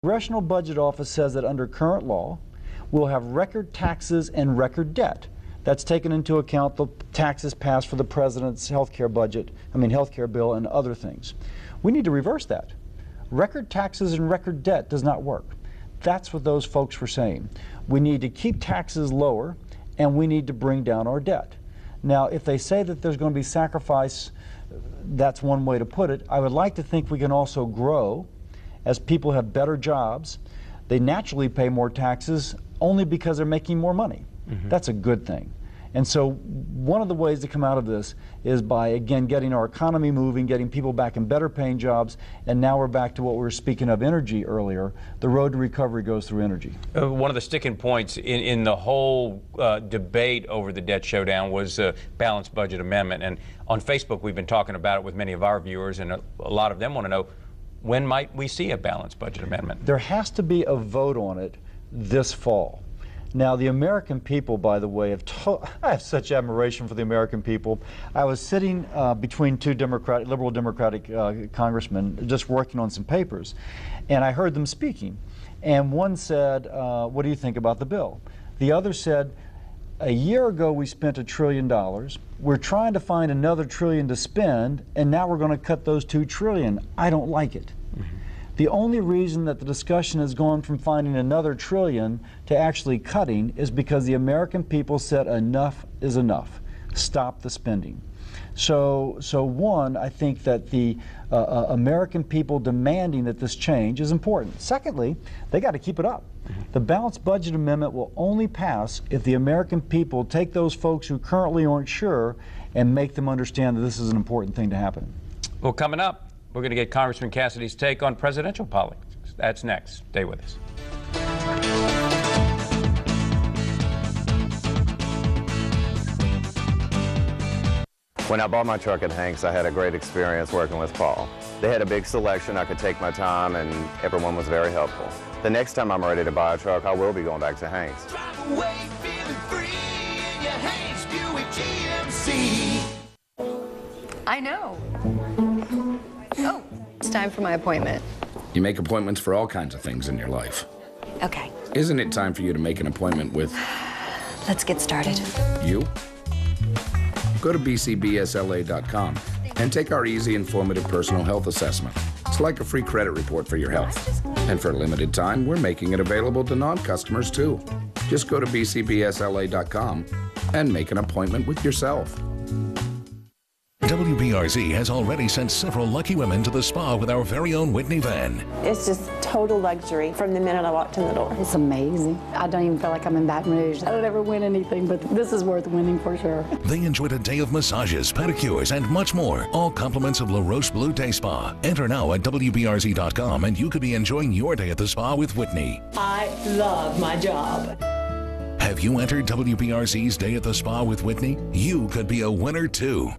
Congressional Budget Office says that under current law, we'll have record taxes and record debt. That's taken into account the taxes passed for the president's healthcare healthcare bill and other things. We need to reverse that. Record taxes and record debt does not work. That's what those folks were saying. We need to keep taxes lower and we need to bring down our debt. Now, if they say that there's going to be sacrifice, that's one way to put it. I would like to think we can also grow. As people have better jobs, they naturally pay more taxes only because they're making more money. That's a good thing. And so one of the ways to come out of this is by, again, getting our economy moving, getting people back in better paying jobs, and now we're back to what we were speaking of energy earlier. The road to recovery goes through energy. One of the sticking points in the whole debate over the debt showdown was a balanced budget amendment. And on Facebook, we've been talking about it with many of our viewers, and a lot of them want to know, when might we see a balanced budget amendment? There has to be a vote on it this fall. Now, the American people, by the way, I have such admiration for the American people. I was sitting between two liberal Democratic congressmen just working on some papers, and I heard them speaking. And one said, what do you think about the bill? The other said, a year ago we spent $1 trillion. We're trying to find another $1 trillion to spend, and now we're going to cut those $2 trillion. I don't like it. The only reason that the discussion has gone from finding another $1 trillion to actually cutting is because the American people said enough is enough. Stop the spending. So one, I think that the American people demanding that this change is important. Secondly, they got to keep it up. The balanced budget amendment will only pass if the American people take those folks who currently aren't sure and make them understand that this is an important thing to happen. Well, coming up, we're going to get Congressman Cassidy's take on presidential politics. That's next. Stay with us. When I bought my truck at Hanks, I had a great experience working with Paul. They had a big selection, I could take my time, and everyone was very helpful. The next time I'm ready to buy a truck, I will be going back to Hanks. Drive away feeling free in your Hanks Buick GMC. I know. Oh, it's time for my appointment. You make appointments for all kinds of things in your life. Okay. Isn't it time for you to make an appointment with... Let's get started. You? Go to bcbsla.com and take our easy, informative personal health assessment. It's like a free credit report for your health. And for a limited time, we're making it available to non-customers too. Just go to bcbsla.com and make an appointment with yourself. WBRZ has already sent several lucky women to the spa with our very own Whitney van. It's just total luxury from the minute I walked in the door. It's amazing. I don't even feel like I'm in Baton Rouge. I don't ever win anything, but this is worth winning for sure. They enjoyed a day of massages, pedicures, and much more. All compliments of La Roche Bleu Day Spa. Enter now at WBRZ.com and you could be enjoying your day at the spa with Whitney. I love my job. Have you entered WBRZ's Day at the Spa with Whitney? You could be a winner too.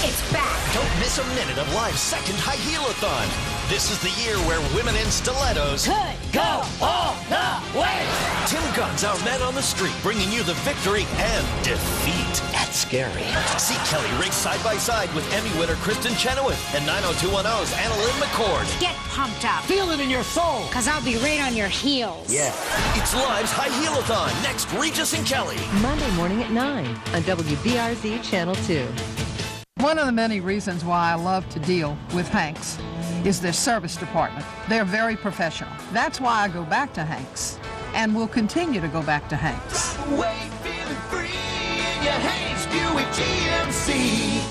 It's back. Don't miss a minute of Live's second High Heel-a-thon. This is the year where women in stilettos could go all the way. Tim Gunn's our man on the street, bringing you the victory and defeat. That's scary. See Kelly race side by side with Emmy winner Kristen Chenoweth and 90210's Annalyn McCord. Get pumped up. Feel it in your soul. Because I'll be right on your heels. Yeah. It's Live's High Heel-a-thon. Next, Regis and Kelly. Monday morning at 9 on WBRZ Channel 2. One of the many reasons why I love to deal with Hanks is their service department. They're very professional. That's why I go back to Hanks and will continue to go back to Hanks. Way feeling free in your Hanks Buick GMC.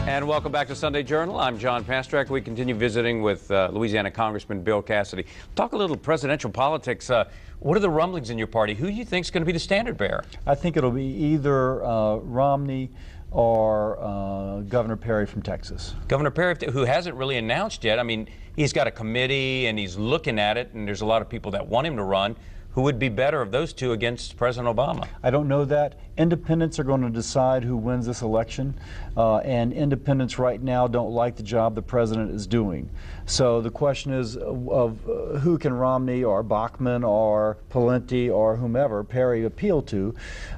And welcome back to Sunday Journal. I'm John Pastrak. We continue visiting with Louisiana Congressman Bill Cassidy. Talk a little presidential politics. What are the rumblings in your party? Who do you think is going to be the standard bearer? I think it'll be either Romney or Governor Perry from Texas. Governor Perry, who hasn't really announced yet. I mean, he's got a committee and he's looking at it, and there's a lot of people that want him to run. who would be better of those two against President Obama? I don't know that. Independents are going to decide who wins this election, and independents right now don't like the job the president is doing. So the question is of who can Romney or Bachmann or Pawlenty or whomever, Perry, appeal to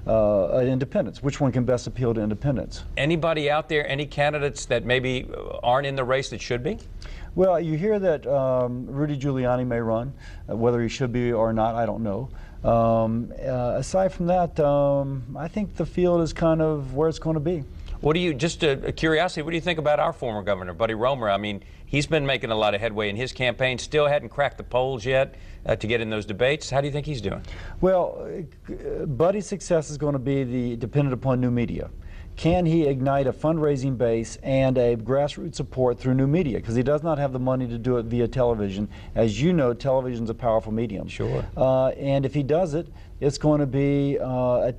independents? Which one can best appeal to independents? Anybody out there, any candidates that maybe aren't in the race that should be? Well, you hear that Rudy Giuliani may run. Whether he should be or not, I don't know. Aside from that, I think the field is kind of where it's going to be. What do you, just a curiosity, what do you think about our former governor, Buddy Roemer? I mean, he's been making a lot of headway in his campaign, still hadn't cracked the polls yet to get in those debates. How do you think he's doing? Well, Buddy's success is going to be dependent upon new media. Can he ignite a fundraising base and a grassroots support through new media? Because he does not have the money to do it via television. As you know, television is a powerful medium. Sure. And if he does it, it's going to be a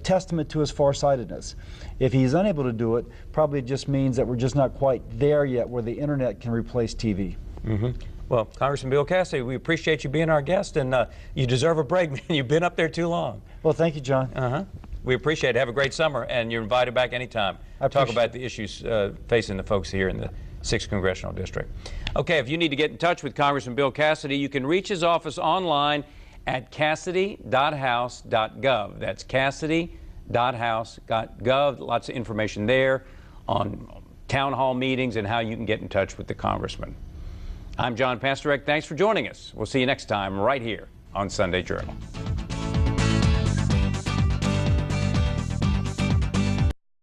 testament to his farsightedness. If he's unable to do it, probably it just means that we're just not quite there yet where the internet can replace TV. Mm-hmm. Well, Congressman Bill Cassidy, we appreciate you being our guest, and you deserve a break, man. You've been up there too long. Well, thank you, John. Uh-huh. We appreciate it. Have a great summer, and you're invited back anytime. Talk about the issues facing the folks here in the 6th Congressional District. Okay, if you need to get in touch with Congressman Bill Cassidy, you can reach his office online at cassidy.house.gov. That's cassidy.house.gov. Lots of information there on town hall meetings and how you can get in touch with the congressman. I'm John Pastorek. Thanks for joining us. We'll see you next time right here on Sunday Journal.